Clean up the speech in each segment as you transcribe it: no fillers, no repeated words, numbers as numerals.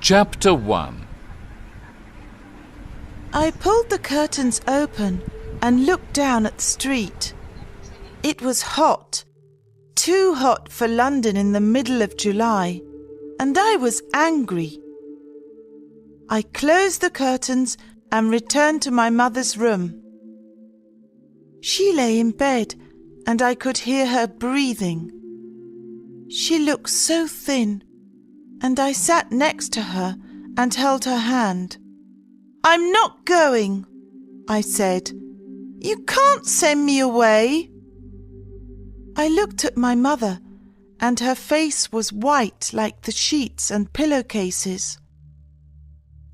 Chapter 1. I pulled the curtains open and looked down at the street. It was hot, too hot for London in the middle of July, and I was angry. I closed the curtains and returned to my mother's room. She lay in bed and I could hear her breathing. She looked so thin, and I sat next to her and held her hand. "I'm not going," I said. "You can't send me away." I looked at my mother, and her face was white like the sheets and pillowcases.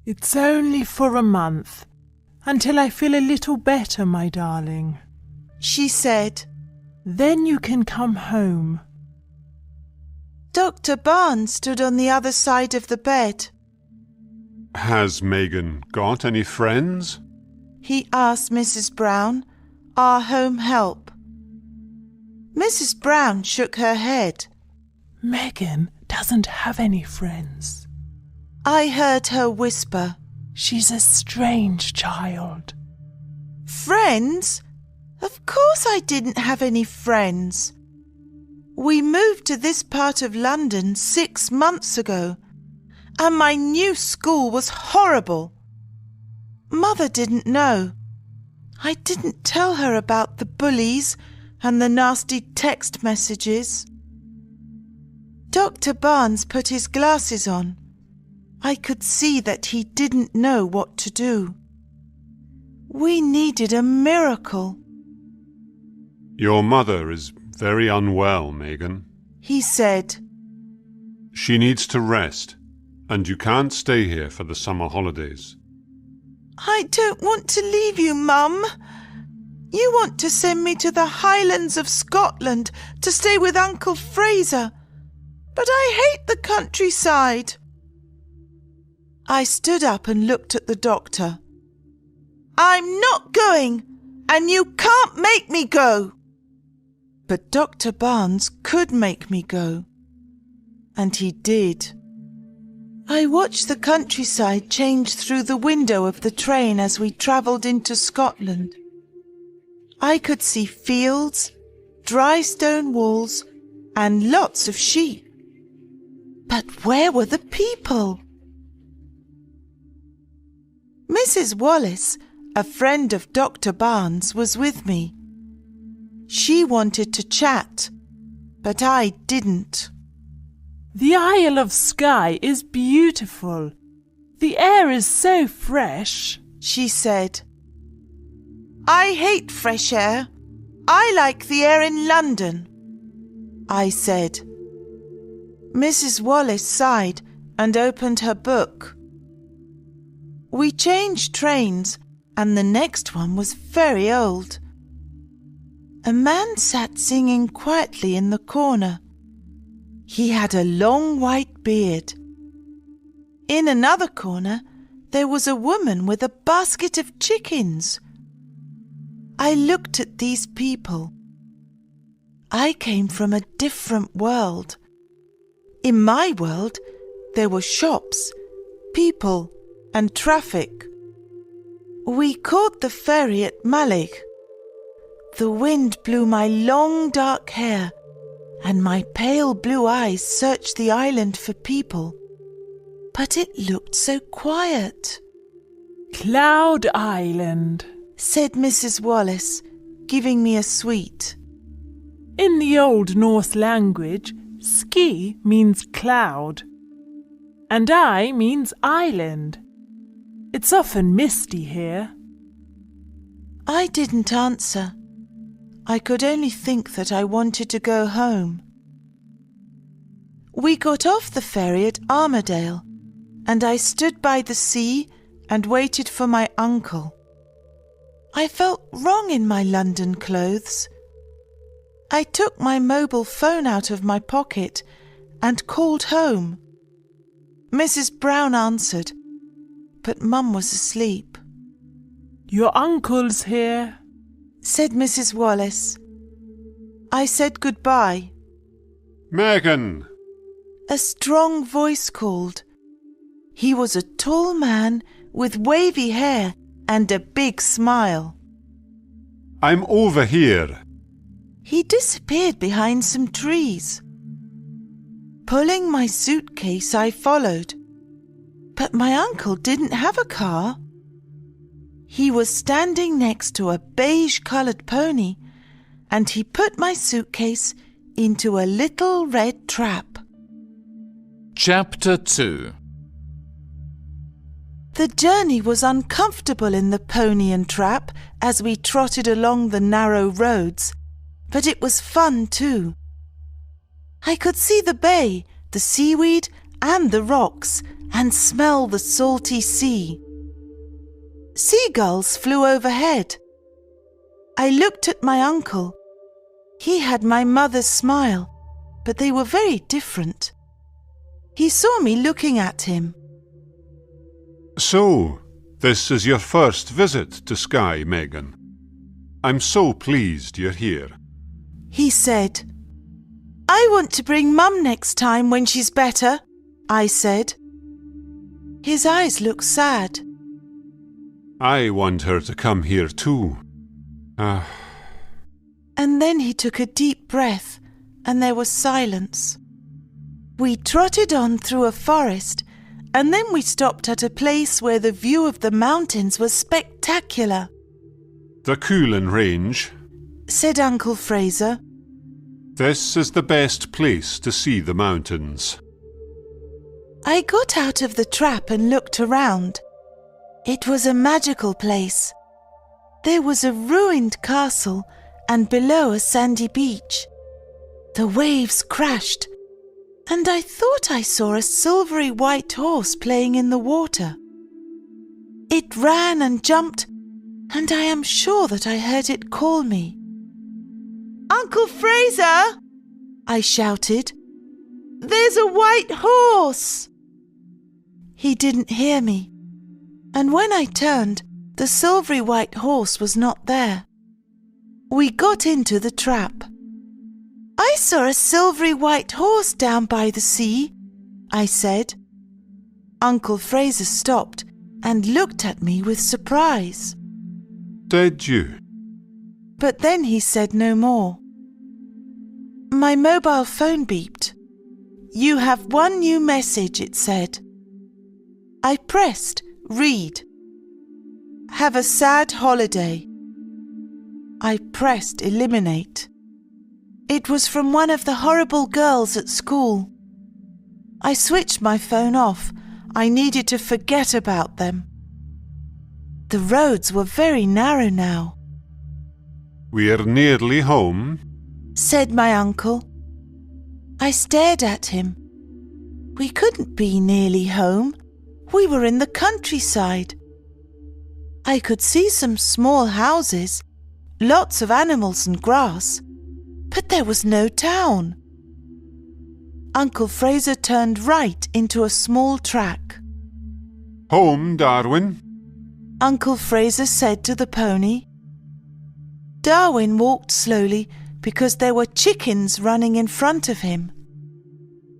"It's only for a month, until I feel a little better, my darling," she said. "Then you can come home." Dr. Barnes stood on the other side of the bed. "Has Megan got any friends?" he asked Mrs. Brown, our home help. Mrs. Brown shook her head. "Megan doesn't have any friends," I heard her whisper. "She's a strange child." Friends? Of course I didn't have any friends. We moved to this part of London 6 months ago, and my new school was horrible. Mother didn't know. I didn't tell her about the bullies and the nasty text messages. Dr. Barnes put his glasses on. I could see that he didn't know what to do. We needed a miracle. "Your mother is very unwell, Megan," he said. "She needs to rest, and you can't stay here for the summer holidays." "I don't want to leave you, Mum. You want to send me to the Highlands of Scotland to stay with Uncle Fraser, but I hate the countryside." I stood up and looked at the doctor. "I'm not going, and you can't make me go." But Dr. Barnes could make me go. And he did. I watched the countryside change through the window of the train as we travelled into Scotland. I could see fields, dry stone walls, and lots of sheep. But where were the people? Mrs. Wallace, a friend of Dr. Barnes, was with me. She wanted to chat, but I didn't. "The Isle of Skye is beautiful. The air is so fresh," she said. "I hate fresh air. I like the air in London," I said. Mrs. Wallace sighed and opened her book. We changed trains, and the next one was very old. A man sat singing quietly in the corner. He had a long white beard. In another corner, there was a woman with a basket of chickens. I looked at these people. I came from a different world. In my world, there were shops, people, and traffic. We caught the ferry at Malig. The wind blew my long dark hair, and my pale blue eyes searched the island for people. But it looked so quiet. "Cloud Island," said Mrs. Wallace, giving me a sweet. "In the Old Norse language, ski means cloud, and I means island. It's often misty here." I didn't answer. I could only think that I wanted to go home. We got off the ferry at Armadale, and I stood by the sea and waited for my uncle. I felt wrong in my London clothes. I took my mobile phone out of my pocket and called home. Mrs. Brown answered, but Mum was asleep. "Your uncle's here," said Mrs. Wallace. I said goodbye. "Megan!" A strong voice called. He was a tall man with wavy hair and a big smile. I'm over here. He disappeared behind some trees. Pulling my suitcase, I followed. But my uncle didn't have a car. He was standing next to a beige-coloured pony, and he put my suitcase into a little red trap. Chapter 2. The journey was uncomfortable in the pony and trap as we trotted along the narrow roads, but it was fun too. I could see the bay, the seaweed and the rocks, and smell the salty sea. Seagulls flew overhead. I looked at my uncle. He had my mother's smile, but they were very different. He saw me looking at him. So, this is your first visit to Skye, Megan. I'm so pleased you're here. He said, "I want to bring Mum next time when she's better," I said. His eyes looked sad. I want her to come here too. And then he took a deep breath, and there was silence. We trotted on through a forest, and then we stopped at a place where the view of the mountains was spectacular. The Coolin Range. Said Uncle Fraser. This is the best place to see the mountains. I got out of the trap and looked around. It was a magical place. There was a ruined castle and below a sandy beach. The waves crashed, and I thought I saw a silvery white horse playing in the water. It ran and jumped, and I am sure that I heard it call me. "Uncle Fraser!" I shouted. "There's a white horse!" He didn't hear me, and when I turned, the silvery white horse was not there. We got into the trap. "I saw a silvery white horse down by the sea," I said. Uncle Fraser stopped and looked at me with surprise. Did you? But then he said no more. My mobile phone beeped. "You have one new message," it said. I pressed read. "Have a sad holiday." I pressed eliminate. It was from one of the horrible girls at school. I switched my phone off. I needed to forget about them. The roads were very narrow now. We're nearly home, said my uncle. I stared at him. We couldn't be nearly home. We were in the countryside. I could see some small houses, lots of animals and grass, but there was no town. Uncle Fraser turned right into a small track. Home, Darwin. Uncle Fraser said to the pony. Darwin walked slowly because there were chickens running in front of him.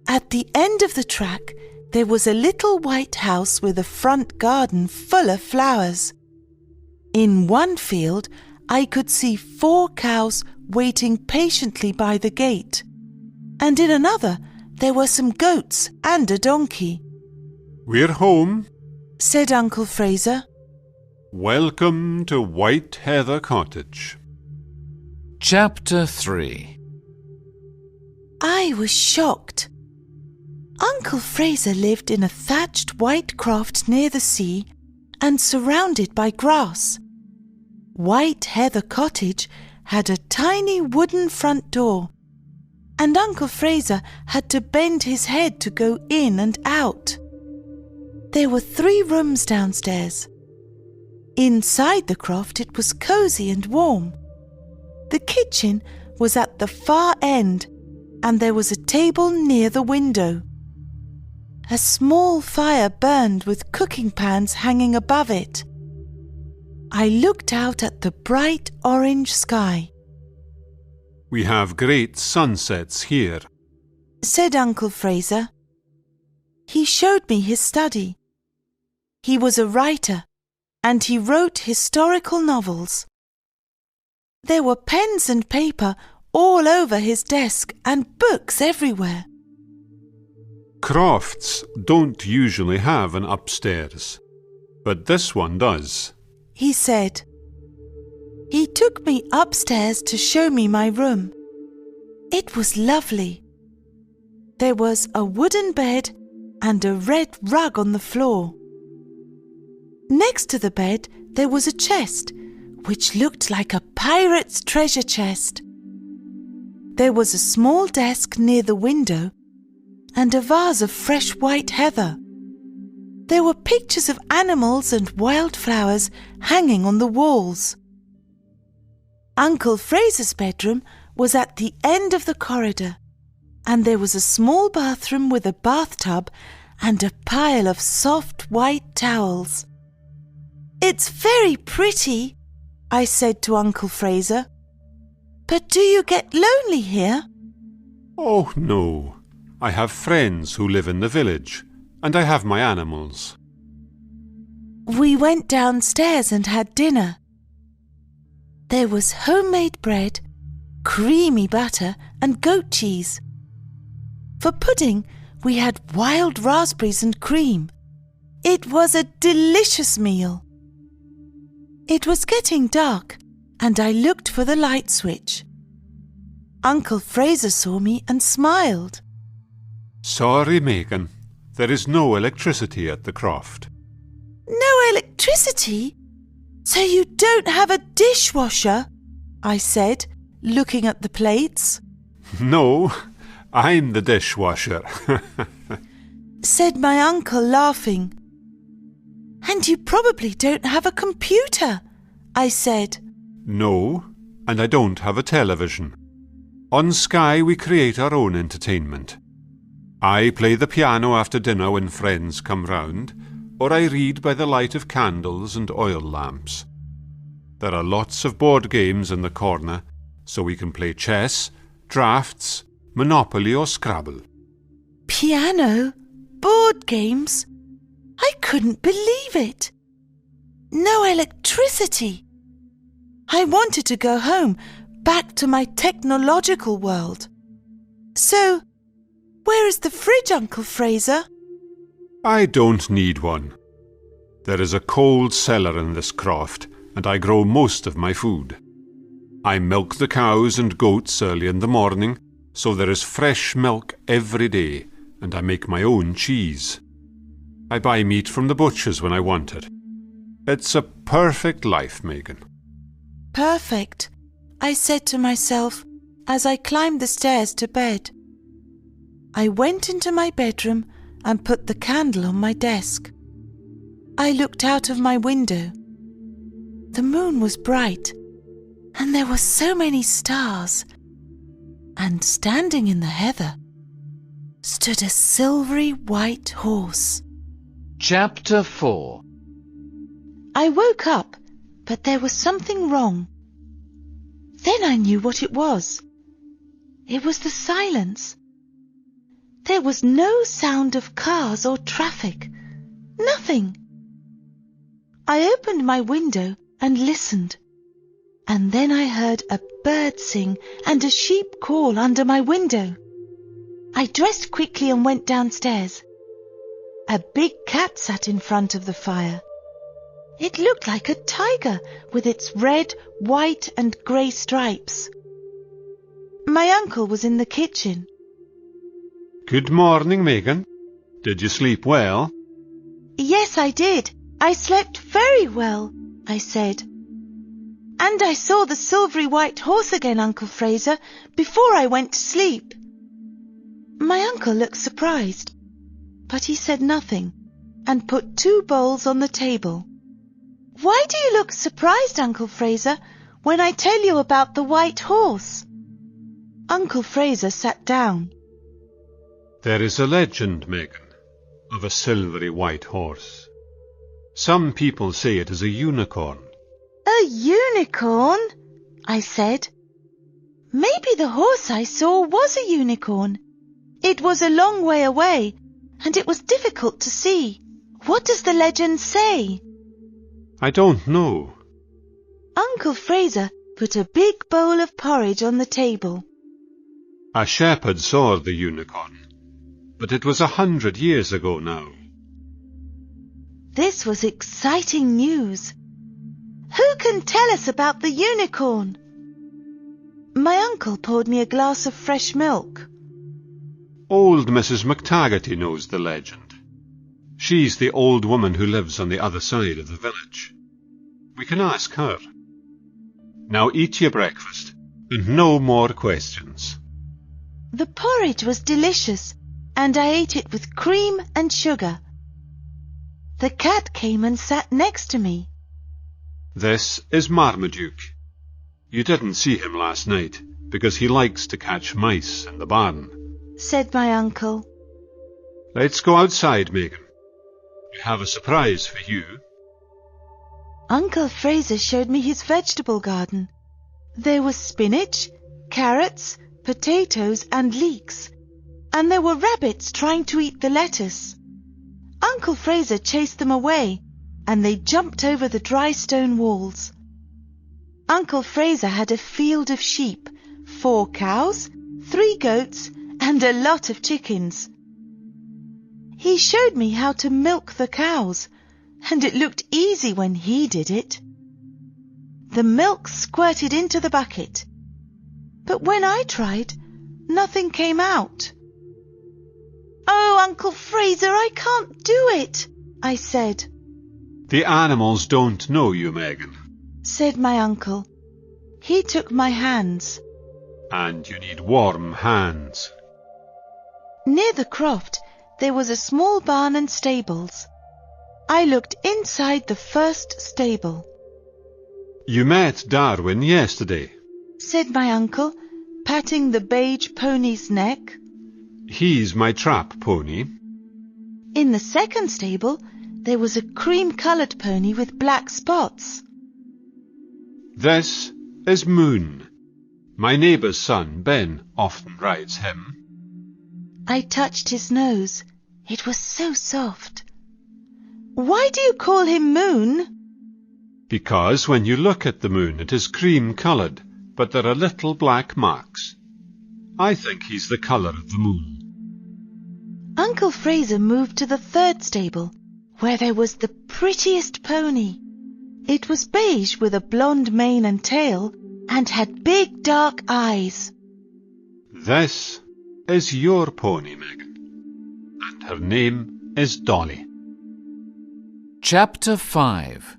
At the end of the track, there was a little white house with a front garden full of flowers. In one field, I could see 4 cows waiting patiently by the gate, and in another, there were some goats and a donkey. We're home, said Uncle Fraser. Welcome to White Heather Cottage. Chapter 3. I was shocked. Uncle Fraser lived in a thatched white croft near the sea and surrounded by grass. White Heather Cottage had a tiny wooden front door, and Uncle Fraser had to bend his head to go in and out. There were 3 rooms downstairs. Inside the croft it was cosy and warm. The kitchen was at the far end, and there was a table near the window. A small fire burned with cooking pans hanging above it. I looked out at the bright orange sky. We have great sunsets here, said Uncle Fraser. He showed me his study, He was a writer, and he wrote historical novels. There were pens and paper all over his desk and books everywhere. Crofts don't usually have an upstairs, but this one does, he said. He took me upstairs to show me my room. It was lovely. There was a wooden bed and a red rug on the floor. Next to the bed there was a chest, which looked like a pirate's treasure chest. There was a small desk near the window and a vase of fresh white heather. There were pictures of animals and wildflowers hanging on the walls. Uncle Fraser's bedroom was at the end of the corridor, and there was a small bathroom with a bathtub and a pile of soft white towels. "It's very pretty," I said to Uncle Fraser. "But do you get lonely here?" Oh, no. I have friends who live in the village, and I have my animals. We went downstairs and had dinner. There was homemade bread, creamy butter, and goat cheese. For pudding, we had wild raspberries and cream. It was a delicious meal. It was getting dark, and I looked for the light switch. Uncle Fraser saw me and smiled. Sorry, Megan. There is no electricity at the Croft. "No electricity? So you don't have a dishwasher?" I said, looking at the plates. No, I'm the dishwasher. Said my uncle, laughing. "And you probably don't have a computer," I said. No, and I don't have a television. On Sky we create our own entertainment. I play the piano after dinner when friends come round, or I read by the light of candles and oil lamps. There are lots of board games in the corner, so we can play chess, drafts, Monopoly or Scrabble. Piano? Board games? I couldn't believe it. No electricity. I wanted to go home, back to my technological world. So, where is the fridge, Uncle Fraser? I don't need one. There is a cold cellar in this croft, and I grow most of my food. I milk the cows and goats early in the morning, so there is fresh milk every day, and I make my own cheese. I buy meat from the butchers when I want it. It's a perfect life, Megan. Perfect, I said to myself as I climbed the stairs to bed. I went into my bedroom and put the candle on my desk. I looked out of my window. The moon was bright, and there were so many stars. And standing in the heather stood a silvery white horse. Chapter 4. I woke up, but there was something wrong. Then I knew what it was. It was the silence. There was no sound of cars or traffic. Nothing. I opened my window and listened. And then I heard a bird sing and a sheep call under my window. I dressed quickly and went downstairs. A big cat sat in front of the fire. It looked like a tiger with its red, white and grey stripes. My uncle was in the kitchen. Good morning, Megan. Did you sleep well? Yes, I did. I slept very well, I said. And I saw the silvery white horse again, Uncle Fraser, before I went to sleep. My uncle looked surprised, but he said nothing and put 2 bowls on the table. Why do you look surprised, Uncle Fraser, when I tell you about the white horse? Uncle Fraser sat down. There is a legend, Megan, of a silvery white horse. Some people say it is a unicorn. A unicorn? I said. Maybe the horse I saw was a unicorn. It was a long way away, and it was difficult to see. What does the legend say? I don't know. Uncle Fraser put a big bowl of porridge on the table. A shepherd saw the unicorn, but it was 100 years ago now. This was exciting news. Who can tell us about the unicorn? My uncle poured me a glass of fresh milk. Old Mrs. McTaggarty knows the legend. She's the old woman who lives on the other side of the village. We can ask her. Now eat your breakfast, and no more questions. The porridge was delicious, and I ate it with cream and sugar. The cat came and sat next to me. This is Marmaduke. You didn't see him last night, because he likes to catch mice in the barn, said my uncle. Let's go outside, Megan. We have a surprise for you. Uncle Fraser showed me his vegetable garden. There was spinach, carrots, potatoes and leeks, and there were rabbits trying to eat the lettuce. Uncle Fraser chased them away, and they jumped over the dry stone walls. Uncle Fraser had a field of sheep, 4 cows, 3 goats, and a lot of chickens. He showed me how to milk the cows, and it looked easy when he did it. The milk squirted into the bucket, but when I tried, nothing came out. "Oh, Uncle Fraser, I can't do it," I said. The animals don't know you, Megan. Said my uncle. He took my hands. And you need warm hands. Near the croft, there was a small barn and stables. I looked inside the first stable. You met Darwin yesterday, said my uncle, patting the beige pony's neck. He's my trap pony. In the second stable, there was a cream-coloured pony with black spots. This is Moon. My neighbour's son, Ben, often rides him. I touched his nose. It was so soft. Why do you call him Moon? Because when you look at the moon, it is cream-coloured, but there are little black marks. I think he's the colour of the moon. Uncle Fraser moved to the third stable, where there was the prettiest pony. It was beige with a blonde mane and tail, and had big dark eyes. This is your pony, Megan, and her name is Dolly. Chapter 5.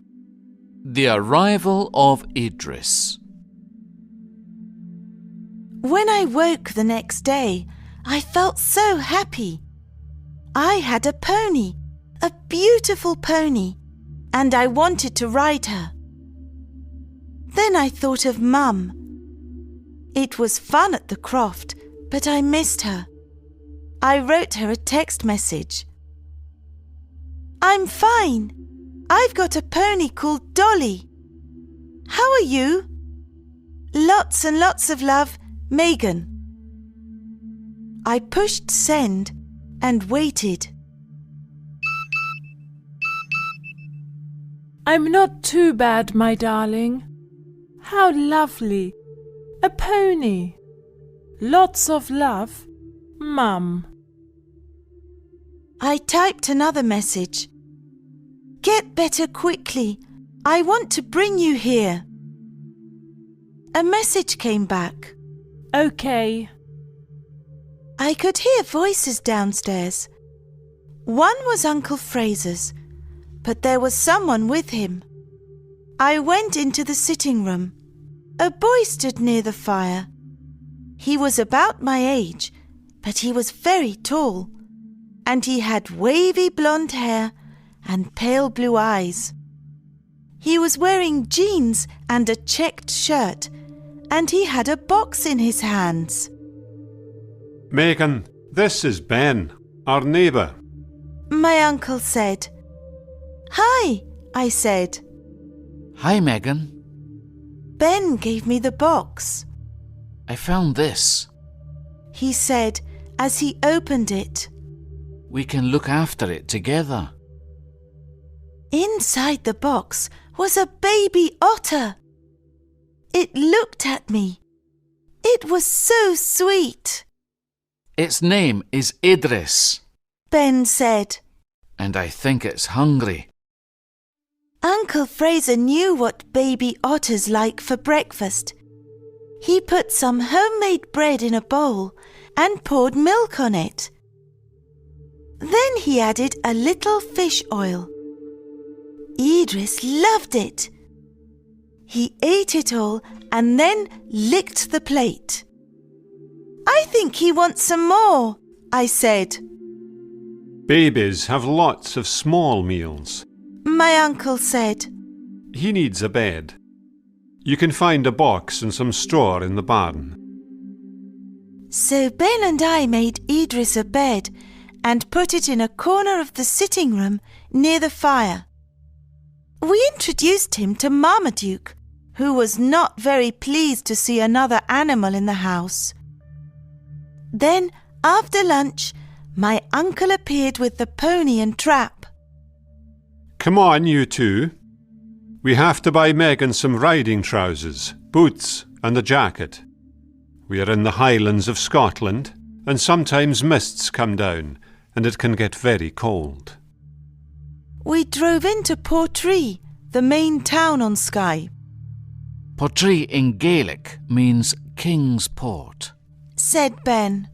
The Arrival of Idris. When I woke the next day, I felt so happy. I had a pony, a beautiful pony, and I wanted to ride her. Then I thought of Mum. It was fun at the croft, but I missed her. I wrote her a text message. "I'm fine. I've got a pony called Dolly. How are you? Lots and lots of love, Megan." I pushed send and waited. I'm not too bad, my darling. How lovely. A pony. Lots of love, Mum. I typed another message. "Get better quickly. I want to bring you here." A message came back. Okay. I could hear voices downstairs. One was Uncle Fraser's, but there was someone with him. I went into the sitting room. A boy stood near the fire. He was about my age, but he was very tall, and he had wavy blonde hair and pale blue eyes. He was wearing jeans and a checked shirt, and he had a box in his hands. Megan, this is Ben, our neighbour. My uncle said. "Hi," I said. Hi, Megan. Ben gave me the box. I found this. He said as he opened it. We can look after it together. Inside the box was a baby otter. It looked at me. It was so sweet. Its name is Idris, Ben said. and I think it's hungry. Uncle Fraser knew what baby otters like for breakfast. He put some homemade bread in a bowl and poured milk on it. Then he added a little fish oil. Idris loved it. He ate it all and then licked the plate. I think he wants some more, I said. Babies have lots of small meals. My uncle said. He needs a bed. You can find a box and some straw in the barn. So Ben and I made Idris a bed and put it in a corner of the sitting room near the fire. We introduced him to Marmaduke, who was not very pleased to see another animal in the house. Then, after lunch, my uncle appeared with the pony and trap. Come on, you two. We have to buy Megan some riding trousers, boots and a jacket. We are in the Highlands of Scotland, and sometimes mists come down, and it can get very cold. We drove into Portree, the main town on Skye. Portree in Gaelic means King's Port. Said Ben.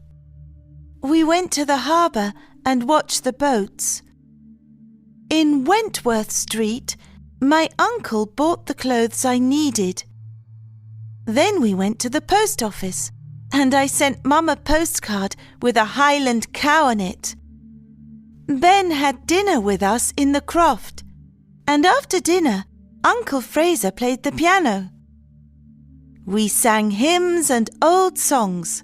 We went to the harbour and watched the boats. In Wentworth Street, my uncle bought the clothes I needed. Then we went to the post office, and I sent Mum a postcard with a Highland cow on it. Ben had dinner with us in the CROFT, and after dinner, Uncle Fraser played the piano. We sang hymns and old songs.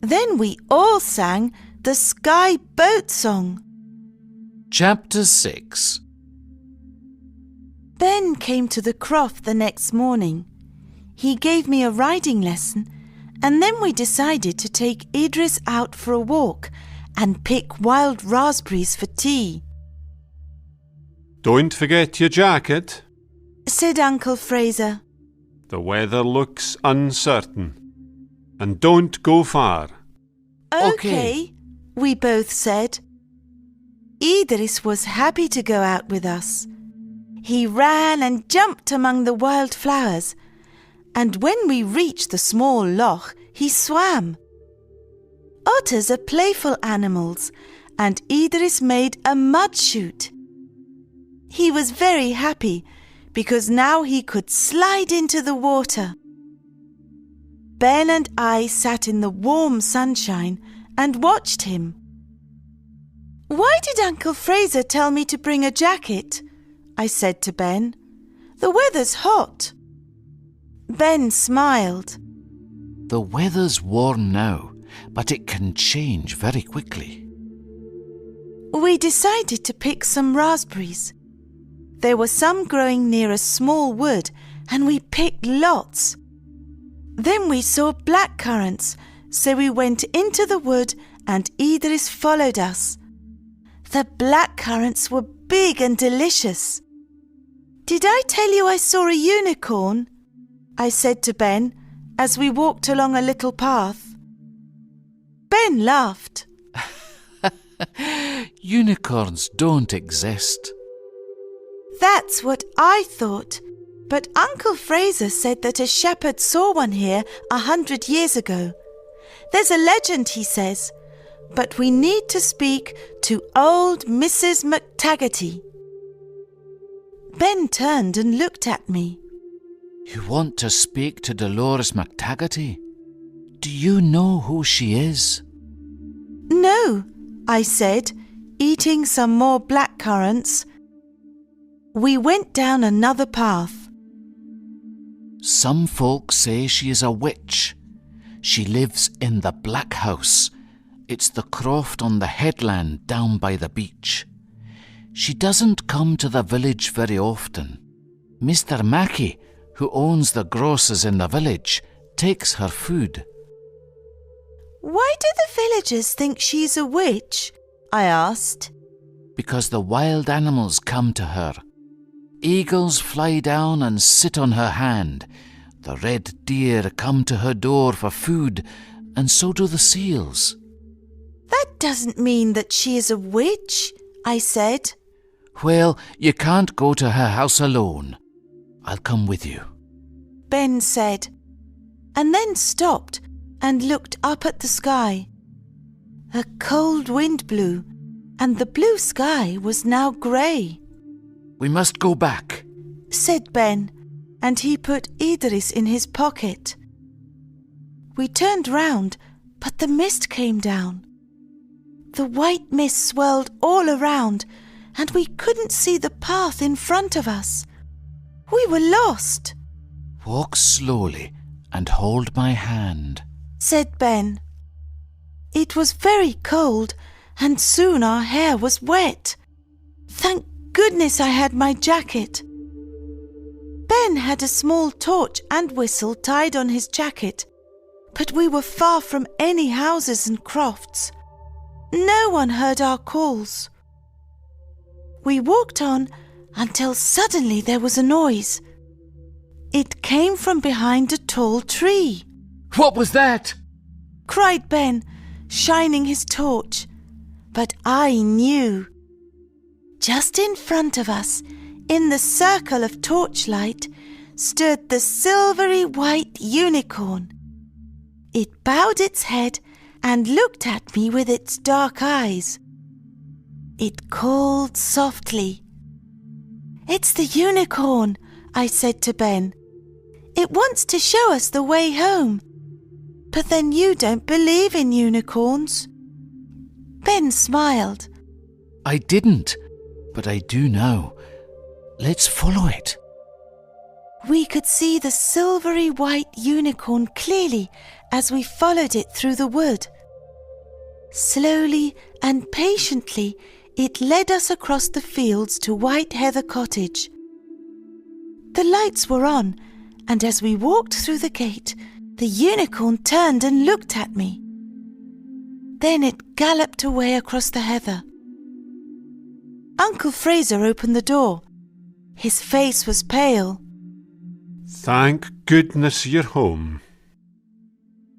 Then we all sang the Skye Boat Song. Chapter 6. Ben came to the CROFT the next morning. He gave me a riding lesson, and then we decided to take Idris out for a walk and pick wild raspberries for tea. Don't forget your jacket. Said Uncle Fraser. The weather looks uncertain. And don't go far. Okay, we both said. Idris was happy to go out with us. He ran and jumped among the wild flowers, and when we reached the small loch, he swam. Otters are playful animals, and Idris made a mud chute. He was very happy because now he could slide into the water. Ben and I sat in the warm sunshine and watched him. Why did Uncle Fraser tell me to bring a jacket? I said to Ben. The weather's hot. Ben smiled. The weather's warm now, but it can change very quickly. We decided to pick some raspberries. There were some growing near a small wood, and we picked lots. Then we saw blackcurrants, so we went into the wood and Idris followed us. The blackcurrants were big and delicious. Did I tell you I saw a unicorn? I said to Ben as we walked along a little path. Ben laughed. Unicorns don't exist. That's what I thought. But Uncle Fraser said that a shepherd saw one here 100 years ago. There's a legend, he says, but we need to speak to old Mrs. McTaggarty. Ben turned and looked at me. You want to speak to Dolores McTaggarty? Do you know who she is? No, I said, eating some more blackcurrants. We went down another path. Some folks say she is a witch. She lives in the Black House. It's the croft on the headland down by the beach. She doesn't come to the village very often. Mr. Mackey, who owns the grocers in the village, takes her food. Why do the villagers think she's a witch? I asked. because the wild animals come to her. Eagles fly down and sit on her hand. The red deer come to her door for food, and so do the seals. That doesn't mean that she is a witch, I said. Well, you can't go to her house alone. I'll come with you. Ben said, and then stopped and looked up at the sky. A cold wind blew, and the blue sky was now grey. We must go back, said Ben, and he put Idris in his pocket. We turned round, but the mist came down. The white mist swirled all around, and we couldn't see the path in front of us. We were lost. Walk slowly and hold my hand, said Ben. It was very cold, and soon our hair was wet. Thank goodness I had my jacket. Ben had a small torch and whistle tied on his jacket, but we were far from any houses and crofts. No one heard our calls. We walked on until suddenly there was a noise. It came from behind a tall tree. What was that? cried Ben, shining his torch. But I knew. Just in front of us, in the circle of torchlight, stood the silvery white unicorn. It bowed its head and looked at me with its dark eyes. It called softly. It's the unicorn, I said to Ben. It wants to show us the way home. But then you don't believe in unicorns. Ben smiled. I didn't, but I do now. Let's follow it. We could see the silvery white unicorn clearly as we followed it through the wood. Slowly and patiently, it led us across the fields to White Heather Cottage. The lights were on, and as we walked through the gate, the unicorn turned and looked at me. Then it galloped away across the heather. Uncle Fraser opened the door. His face was pale. Thank goodness you're home.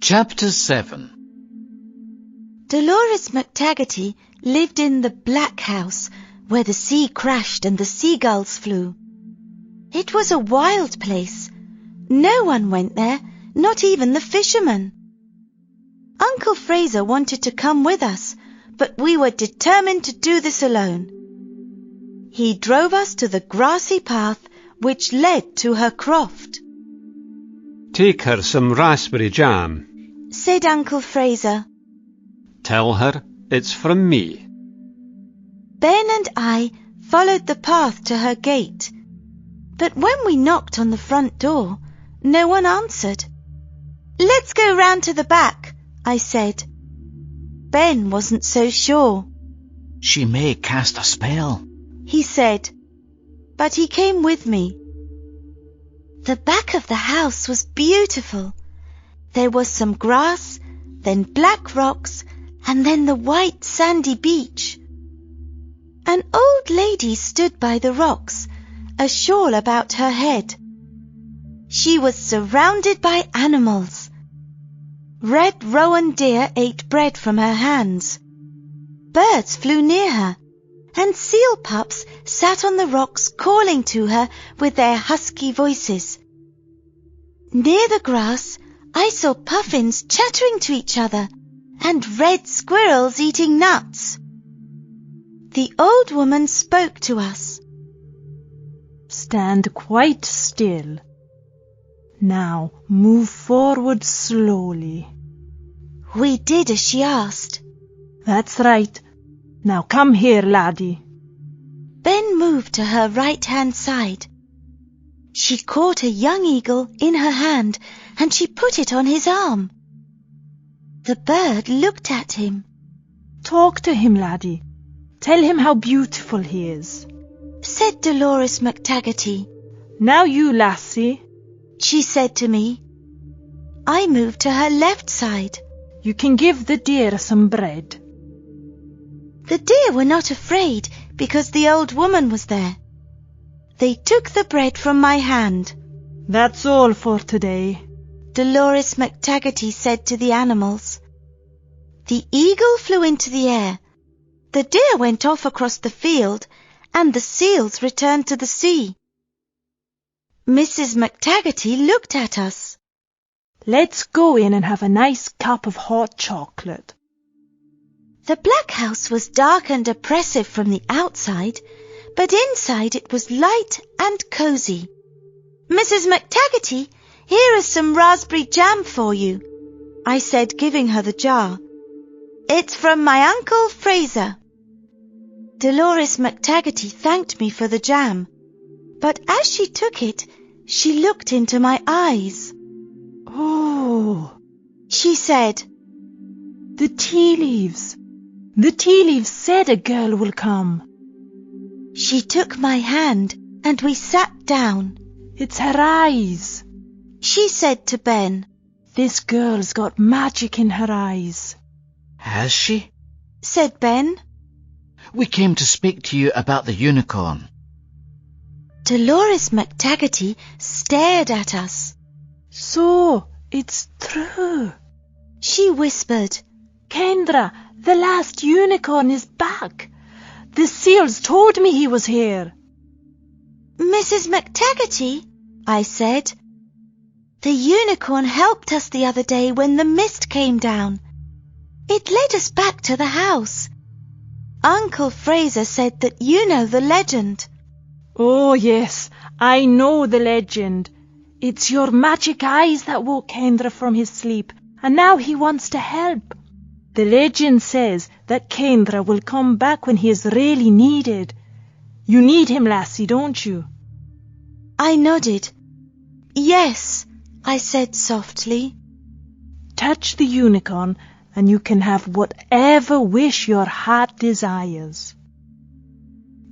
Chapter 7. Dolores McTaggarty lived in the Black House, where the sea crashed and the seagulls flew. It was a wild place. No one went there, not even the fishermen. Uncle Fraser wanted to come with us, but we were determined to do this alone. He drove us to the grassy path which led to her croft. Take her some raspberry jam, said Uncle Fraser. Tell her it's from me. Ben and I followed the path to her gate, but when we knocked on the front door, no one answered. Let's go round to the back, I said. Ben wasn't so sure. She may cast a spell, he said, but he came with me. The back of the house was beautiful. There was some grass, then black rocks, and then the white sandy beach. An old lady stood by the rocks, a shawl about her head. She was surrounded by animals. Red rowan deer ate bread from her hands. Birds flew near her, and seal pups sat on the rocks calling to her with their husky voices. Near the grass, I saw puffins chattering to each other and red squirrels eating nuts. The old woman spoke to us. Stand quite still. Now move forward slowly. We did as she asked. That's right. Now come here, laddie. Ben moved to her right-hand side. She caught a young eagle in her hand and she put it on his arm. The bird looked at him. Talk to him, laddie. Tell him how beautiful he is, said Dolores McTaggarty. Now you, lassie, she said to me. I moved to her left side. You can give the deer some bread. The deer were not afraid because the old woman was there. They took the bread from my hand. That's all for today, Dolores McTaggarty said to the animals. The eagle flew into the air, the deer went off across the field, and the seals returned to the sea. Mrs. McTaggarty looked at us. Let's go in and have a nice cup of hot chocolate. The black house was dark and oppressive from the outside, but inside it was light and cosy. Mrs. McTaggarty, here is some raspberry jam for you, I said, giving her the jar. It's from my Uncle Fraser. Dolores McTaggarty thanked me for the jam, but as she took it, she looked into my eyes. Oh, she said. The tea leaves. The tea leaves said a girl will come. She took my hand and we sat down. It's her eyes, she said to Ben. This girl's got magic in her eyes. Has she? Said Ben. We came to speak to you about the unicorn. Dolores McTaggarty stared at us. So, it's true, she whispered. Kendra, the last unicorn is back. The seals told me he was here. Mrs. McTaggarty, I said. The unicorn helped us the other day when the mist came down. It led us back to the house. Uncle Fraser said that you know the legend. Oh, yes, I know the legend. It's your magic eyes that woke Kendra from his sleep, and now he wants to help. The legend says that Kendra will come back when he is really needed. You need him, lassie, don't you? I nodded. Yes, I said softly. Touch the unicorn and you can have whatever wish your heart desires.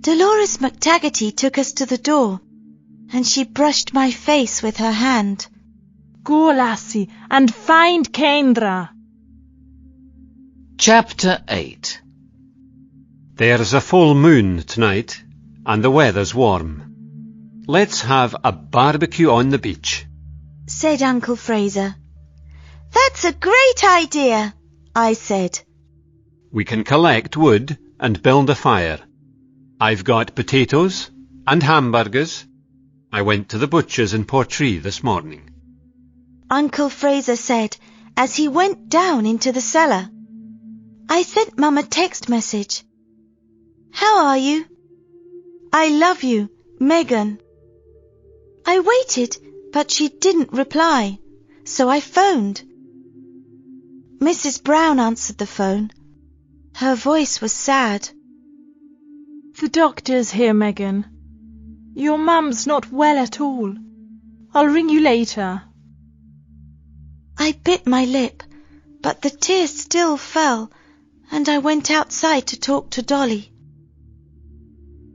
Dolores McTaggarty took us to the door, and she brushed my face with her hand. Go, lassie, and find Kendra. Chapter 8. There's a full moon tonight, and the weather's warm. Let's have a barbecue on the beach, said Uncle Fraser. That's a great idea, I said. We can collect wood and build a fire. I've got potatoes and hamburgers. I went to the butcher's in Portree this morning, Uncle Fraser said as he went down into the cellar. I sent Mum a text message. How are you? I love you, Megan. I waited, but she didn't reply, so I phoned. Mrs. Brown answered the phone. Her voice was sad. The doctor's here, Megan. Your mum's not well at all. I'll ring you later. I bit my lip, but the tears still fell, and I went outside to talk to Dolly.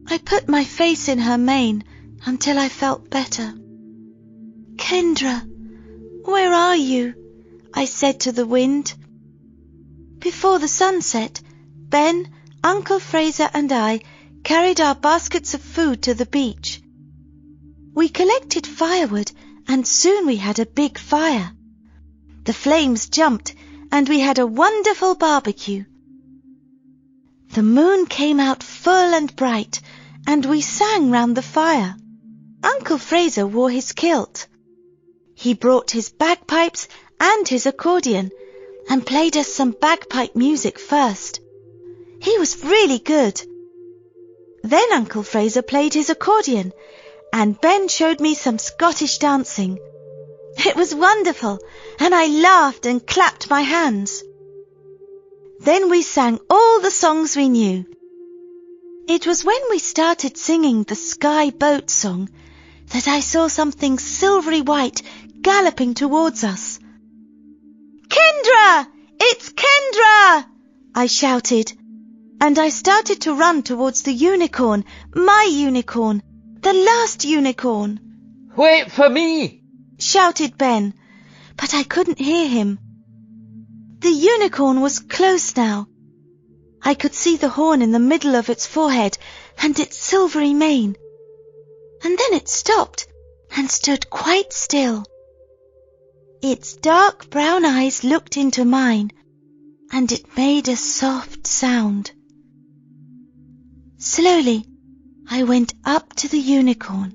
I put my face in her mane until I felt better. Kendra, where are you? I said to the wind. Before the sun set, Ben, Uncle Fraser and I carried our baskets of food to the beach. We collected firewood and soon we had a big fire. The flames jumped and we had a wonderful barbecue. The moon came out full and bright and we sang round the fire. Uncle Fraser wore his kilt. He brought his bagpipes and his accordion and played us some bagpipe music first. He was really good. Then Uncle Fraser played his accordion and Ben showed me some Scottish dancing. It was wonderful and I laughed and clapped my hands. Then we sang all the songs we knew. It was when we started singing the Sky Boat song that I saw something silvery white galloping towards us. Kendra! It's Kendra! I shouted, and I started to run towards the unicorn, my unicorn, the last unicorn. Wait for me! Shouted Ben, but I couldn't hear him. The unicorn was close now. I could see the horn in the middle of its forehead and its silvery mane, and then it stopped and stood quite still. Its dark brown eyes looked into mine, and it made a soft sound. Slowly, I went up to the unicorn.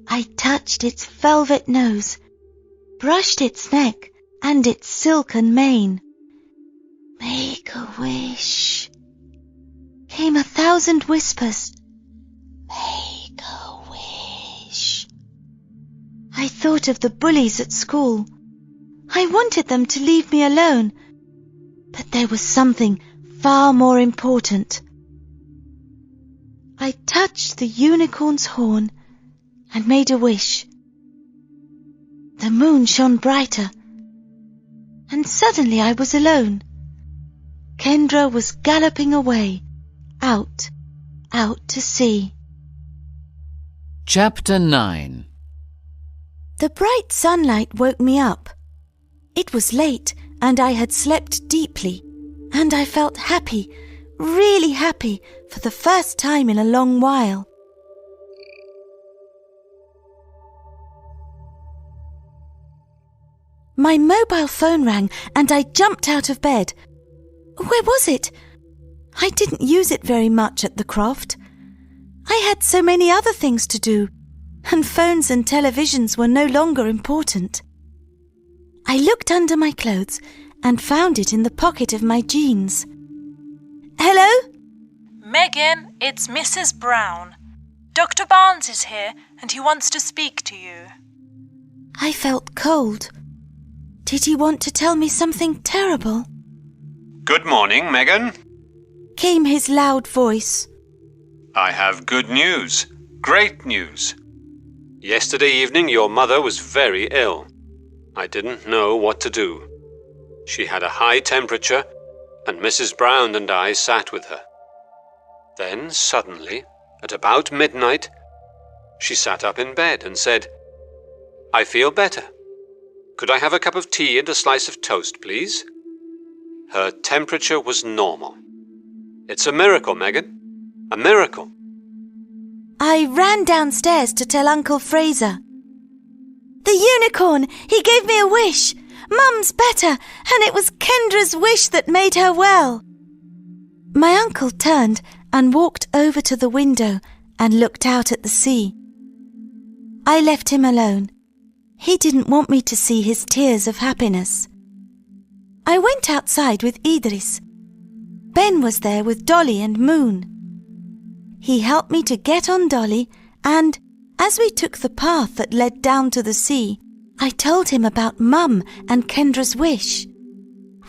I touched its velvet nose, brushed its neck and its silken mane. Make a wish, came 1,000 whispers. Make a wish. I thought of the bullies at school. I wanted them to leave me alone, but there was something far more important. I touched the unicorn's horn and made a wish. The moon shone brighter, and suddenly I was alone. Kendra was galloping away, out to sea. Chapter 9. The bright sunlight woke me up. It was late, and I had slept deeply, and I felt happy, really happy, for the first time in a long while. My mobile phone rang, and I jumped out of bed. Where was it? I didn't use it very much at the CROFT. I had so many other things to do, and phones and televisions were no longer important. I looked under my clothes and found it in the pocket of my jeans. Hello? Megan, it's Mrs. Brown. Dr. Barnes is here and he wants to speak to you. I felt cold. Did he want to tell me something terrible? Good morning, Megan. Came his loud voice. I have good news. Great news. Yesterday evening your mother was very ill. I didn't know what to do. She had a high temperature, and Mrs. Brown and I sat with her. Then suddenly, at about midnight, she sat up in bed and said, "I feel better. Could I have a cup of tea and a slice of toast, please?" Her temperature was normal. It's a miracle, Megan. A miracle. I ran downstairs to tell Uncle Fraser. The unicorn! He gave me a wish! Mum's better, and it was Kendra's wish that made her well. My uncle turned and walked over to the window and looked out at the sea. I left him alone. He didn't want me to see his tears of happiness. I went outside with Idris. Ben was there with Dolly and Moon. He helped me to get on Dolly, and as we took the path that led down to the sea, I told him about Mum and Kendra's wish.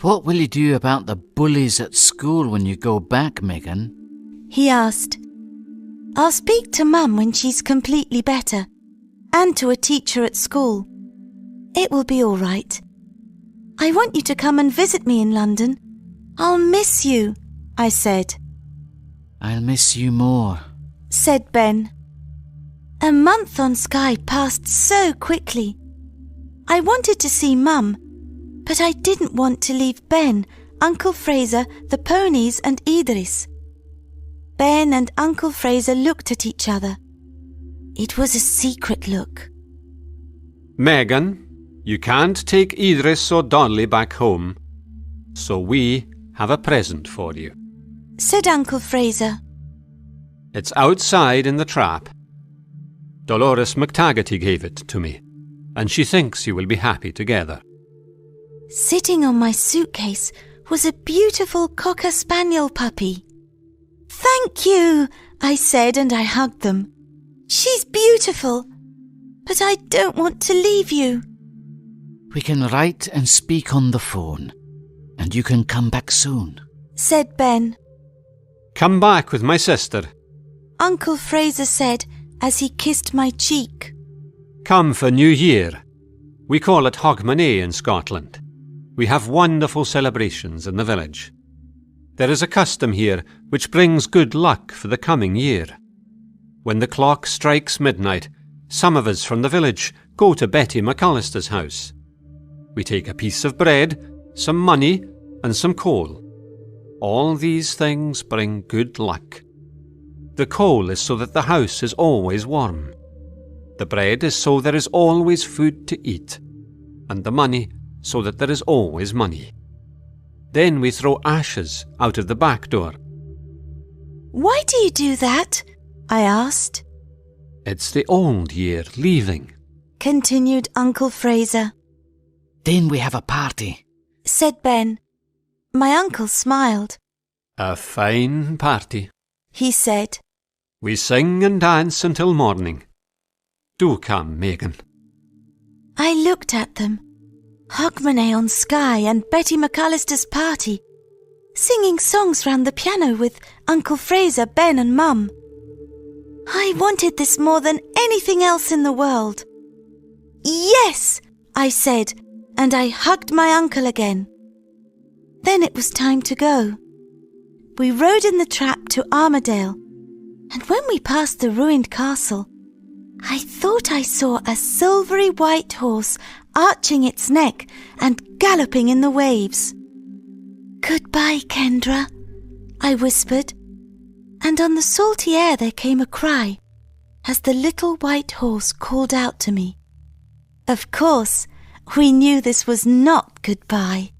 What will you do about the bullies at school when you go back, Megan? He asked. I'll speak to Mum when she's completely better, and to a teacher at school. It will be all right. I want you to come and visit me in London. I'll miss you, I said. I'll miss you more, said Ben. A month on Skye passed so quickly. I wanted to see Mum, but I didn't want to leave Ben, Uncle Fraser, the ponies and Idris. Ben and Uncle Fraser looked at each other. It was a secret look. Megan, you can't take Idris or Dolly back home, so we have a present for you, said Uncle Fraser. It's outside in the trap. Dolores McTaggarty gave it to me, and she thinks you will be happy together. Sitting on my suitcase was a beautiful Cocker Spaniel puppy. Thank you, I said, and I hugged them. She's beautiful, but I don't want to leave you. We can write and speak on the phone, and you can come back soon, said Ben. Come back with my sister, Uncle Fraser said as he kissed my cheek. Come for New Year. We call it Hogmanay in Scotland. We have wonderful celebrations in the village. There is a custom here which brings good luck for the coming year. When the clock strikes midnight, some of us from the village go to Betty McAllister's house. We take a piece of bread, some money, and some coal. All these things bring good luck. The coal is so that the house is always warm. The bread is so there is always food to eat. And the money so that there is always money. Then we throw ashes out of the back door. Why do you do that? I asked. It's the old year leaving, Continued Uncle Fraser. Then we have a party. Said Ben. My uncle smiled. A fine party. He said. We sing and dance until morning. Do come, Megan. I looked at them. Hogmanay on Skye and Betty McAllister's party. Singing songs round the piano with Uncle Fraser, Ben and Mum. I wanted this more than anything else in the world. Yes, I said, and I hugged my uncle again. Then it was time to go. We rode in the trap to Armadale, and when we passed the ruined castle, I thought I saw a silvery white horse arching its neck and galloping in the waves. Goodbye, Kendra, I whispered, and on the salty air there came a cry as the little white horse called out to me. Of course, we knew this was not goodbye.